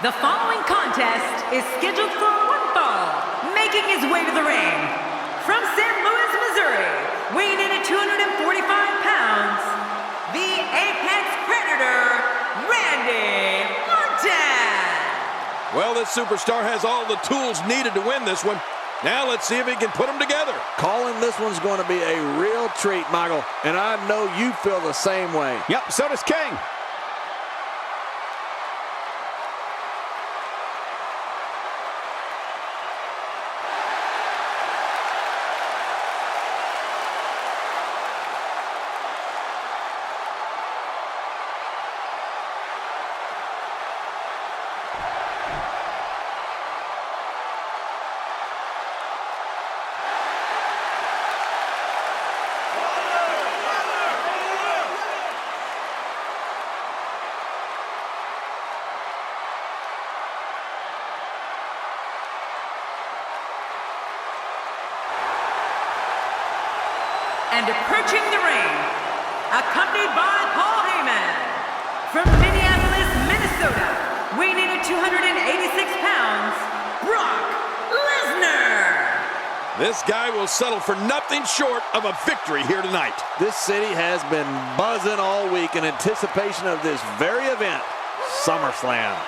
The following contest is scheduled for one fall. Making his way to the ring, from St. Louis, Missouri, weighing in at 245 pounds, the Apex Predator, Randy Orton. Well, this superstar has all the tools needed to win this one. Now let's see if he can put them together. Calling this one's going to be a real treat, Michael, and I know you feel the same way. Yep, so does King. And approaching the ring, accompanied by Paul Heyman, from Minneapolis, Minnesota, weighing in at 286 pounds, Brock Lesnar. This guy will settle for nothing short of a victory here tonight. This city has been buzzing all week in anticipation of this very event, SummerSlam.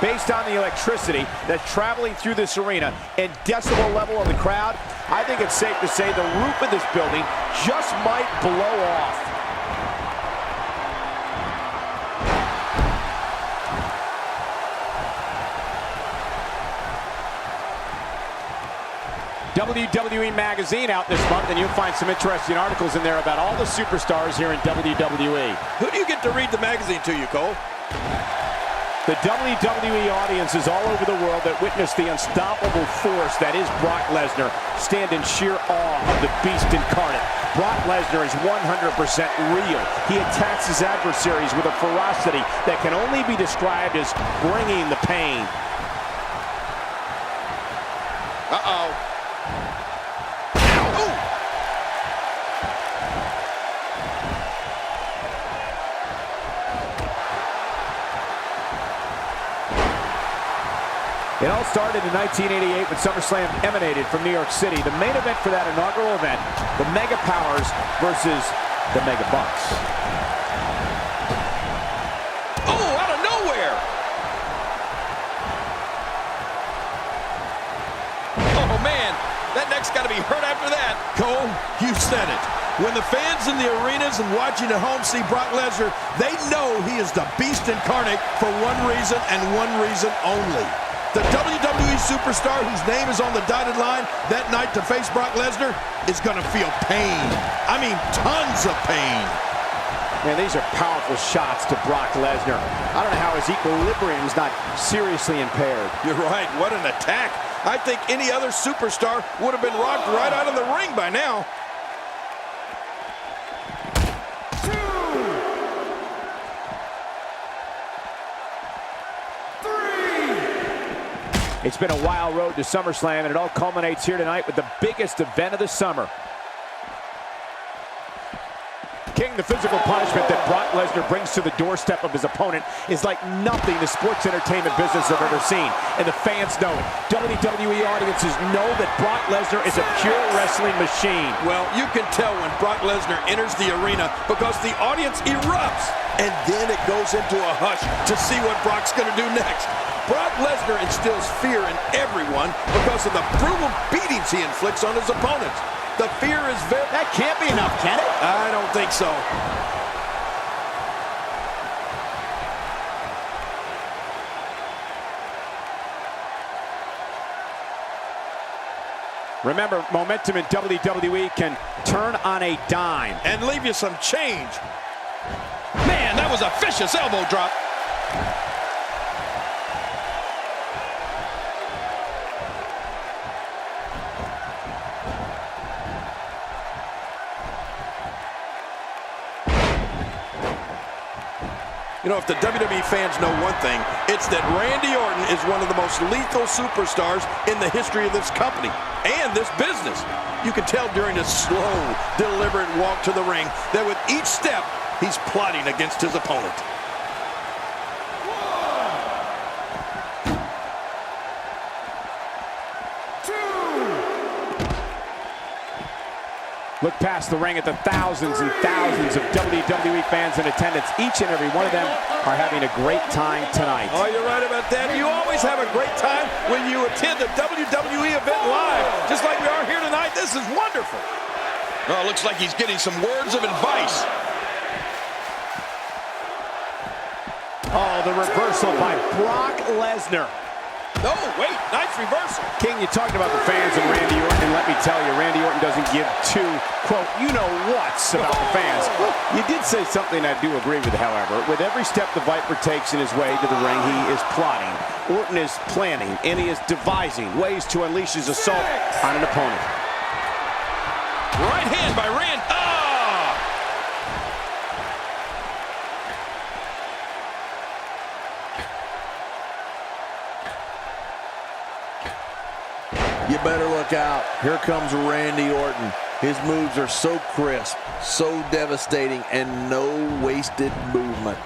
Based on the electricity that's traveling through this arena and decibel level of the crowd, I think it's safe to say the roof of this building just might blow off. WWE Magazine out this month, and you'll find some interesting articles in there about all the superstars here in WWE. Who do you get to read the magazine to, you Cole? The WWE audiences all over the world that witness the unstoppable force that is Brock Lesnar stand in sheer awe of the beast incarnate. Brock Lesnar is 100% real. He attacks his adversaries with a ferocity that can only be described as bringing the pain. Uh-oh. It all started in 1988 when SummerSlam emanated from New York City. The main event for that inaugural event, the Mega Powers versus the Mega Bucks. Oh, out of nowhere! Oh, man, that neck's got to be hurt after that. Cole, you said it. When the fans in the arenas and watching at home see Brock Lesnar, they know he is the beast incarnate for one reason and one reason only. The WWE superstar whose name is on the dotted line that night to face Brock Lesnar is going to feel pain. I mean, tons of pain. Man, these are powerful shots to Brock Lesnar. I don't know how his equilibrium is not seriously impaired. You're right. What an attack. I think any other superstar would have been rocked right out of the ring by now. It's been a wild road to SummerSlam, and it all culminates here tonight with the biggest event of the summer. King, the physical punishment that Brock Lesnar brings to the doorstep of his opponent is like nothing the sports entertainment business have ever seen, and the fans know it. WWE audiences know that Brock Lesnar is a pure wrestling machine. Well, you can tell when Brock Lesnar enters the arena because the audience erupts, and then it goes into a hush to see what Brock's going to do next. Brock Lesnar instills fear in everyone because of the brutal beatings he inflicts on his opponents. The fear is very... That can't be enough, can it? I don't think so. Remember, momentum in WWE can turn on a dime. And leave you some change. Man, that was a vicious elbow drop. You know, if the WWE fans know one thing, it's that Randy Orton is one of the most lethal superstars in the history of this company and this business. You can tell during his slow, deliberate walk to the ring that with each step, he's plotting against his opponent. Look past the ring at the thousands and thousands of WWE fans in attendance. Each and every one of them are having a great time tonight. Oh, you're right about that. You always have a great time when you attend a WWE event live. Just like we are here tonight. This is wonderful. Oh, looks like he's getting some words of advice. Oh, the reversal by Brock Lesnar. Oh, wait, nice reversal. King, you talked about the fans and Randy Orton, and let me tell you, Randy Orton doesn't give two, quote, you-know-whats about the fans. You did say something I do agree with, however. With every step the Viper takes in his way to the ring, he is plotting. Orton is planning, and he is devising ways to unleash his assault on an opponent. Right hand by Rand. You better look out. Here comes Randy Orton. His moves are so crisp, so devastating, and no wasted movement.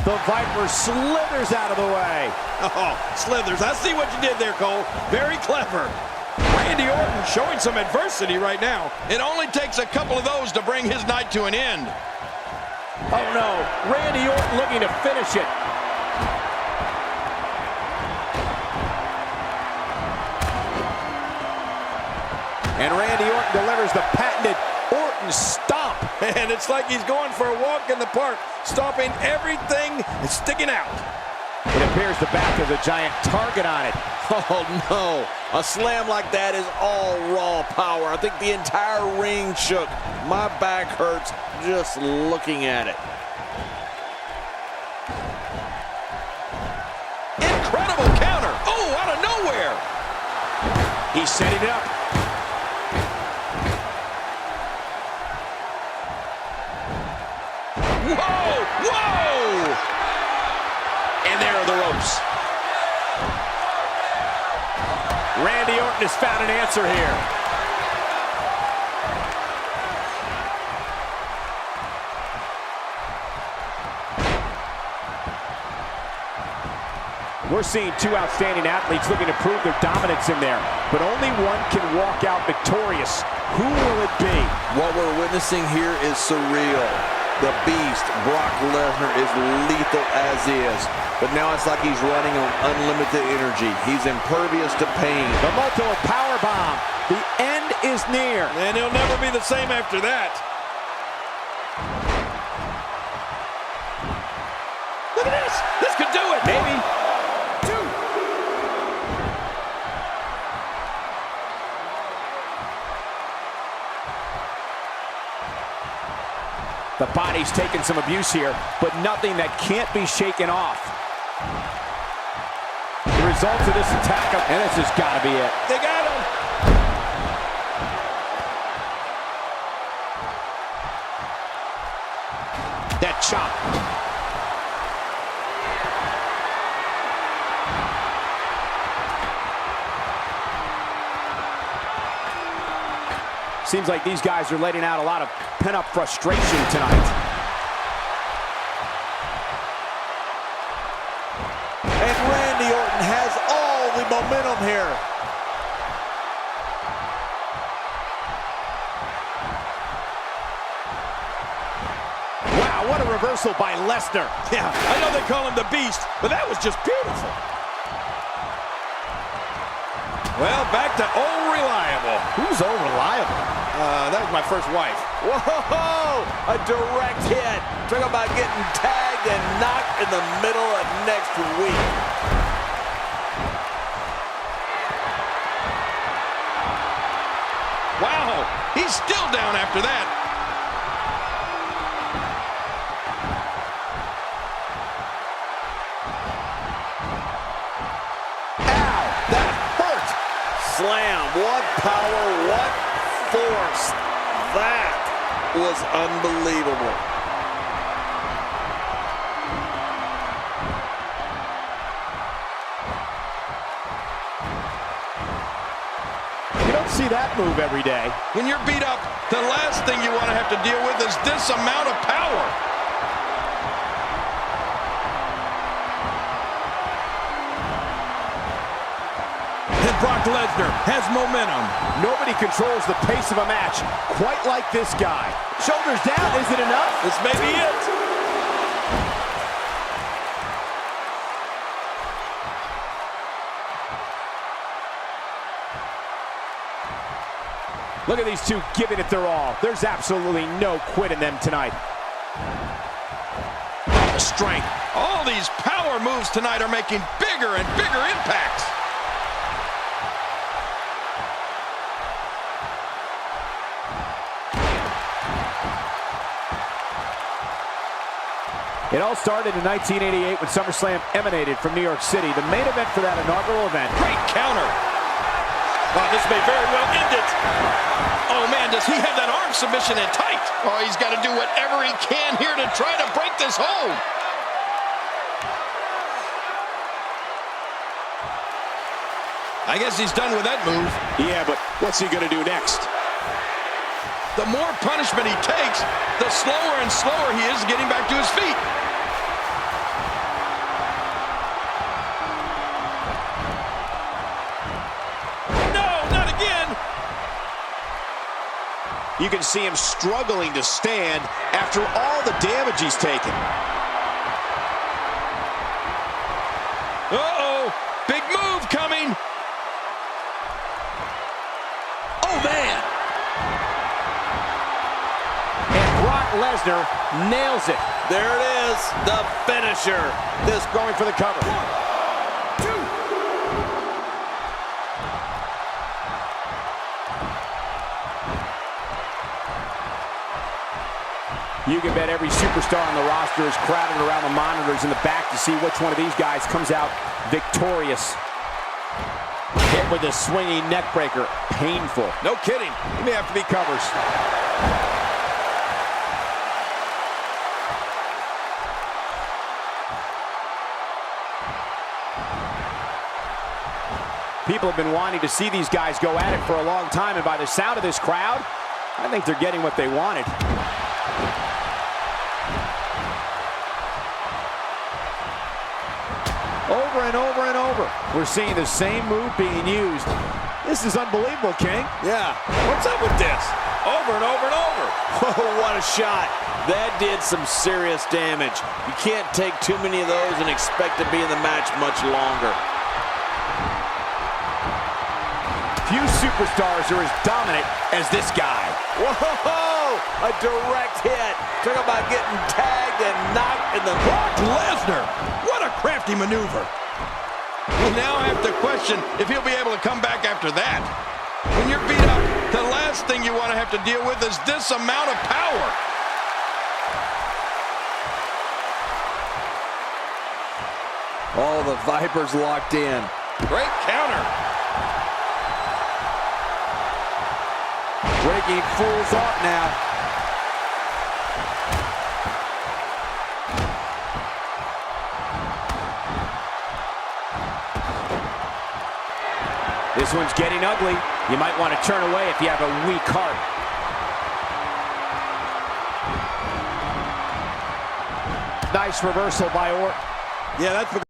The Viper slithers out of the way. Oh, slithers. I see what you did there, Cole. Very clever. Randy Orton showing some adversity right now. It only takes a couple of those to bring his night to an end. Oh, no. Randy Orton looking to finish it. And Randy Orton delivers the patented Orton stomp. And it's like he's going for a walk in the park, stomping everything and sticking out. It appears the back has a giant target on it. Oh, no. A slam like that is all raw power. I think the entire ring shook. My back hurts just looking at it. Incredible counter. Oh, out of nowhere. He's setting it up. Whoa! Whoa! And there are the ropes. Randy Orton has found an answer here. We're seeing two outstanding athletes looking to prove their dominance in there, but only one can walk out victorious. Who will it be? What we're witnessing here is surreal. The Beast, Brock Lesnar, is lethal as is. But now it's like he's running on unlimited energy. He's impervious to pain. The multiple power bomb. The end is near. And he'll never be the same after that. Look at this. This could do it. Maybe. The body's taking some abuse here, but nothing that can't be shaken off. The results of this attack, and this has got to be it. They got him. That chop. Seems like these guys are letting out a lot of pent-up frustration tonight. And Randy Orton has all the momentum here. Wow, what a reversal by Lesnar. Yeah, I know they call him the Beast, but that was just beautiful. Well, back to old reliable. Who's old reliable? That was my first wife. Whoa! A direct hit. Talk about getting tagged and knocked in the middle of next week. Wow, he's still down after that. Ow, that hurt. Slam. What power, what force. That was unbelievable. You don't see that move every day. When you're beat up, the last thing you want to have to deal with is this amount of power. And Brock Lesnar has momentum. Nobody controls the pace of a match quite like this guy. Shoulders down, is it enough? This may be it. Look at these two giving it their all. There's absolutely no quit in them tonight. The strength. All these power moves tonight are making bigger and bigger impacts. It all started in 1988 when SummerSlam emanated from New York City, the main event for that inaugural event. Great counter. Oh, this may very well end it. Oh, man, does he have that arm submission in tight? Oh, he's got to do whatever he can here to try to break this hold. I guess he's done with that move. Yeah, but what's he going to do next? The more punishment he takes, the slower and slower he is getting back to his feet. You can see him struggling to stand after all the damage he's taken. Uh-oh, big move coming. Oh, man. And Brock Lesnar nails it. There it is, the finisher. This going for the cover. 1, 2. You can bet every superstar on the roster is crowded around the monitors in the back to see which one of these guys comes out victorious. Hit with a swinging neck breaker. Painful. No kidding. He may have to be covers. People have been wanting to see these guys go at it for a long time, and by the sound of this crowd, I think they're getting what they wanted. Over and over and over. We're seeing the same move being used. This is unbelievable, King. Yeah. What's up with this? Over and over and over. Oh, what a shot. That did some serious damage. You can't take too many of those and expect to be in the match much longer. Few superstars are as dominant as this guy. Whoa! A direct hit. Talk about getting tagged and knocked in the... Brock Lesnar! What a crafty maneuver. We now have to question if he'll be able to come back after that. When you're beat up, the last thing you want to have to deal with is this amount of power. All the Vipers locked in. Great counter. Breaking fools up now. This one's getting ugly. You might want to turn away if you have a weak heart. Nice reversal by Orton. Yeah, that's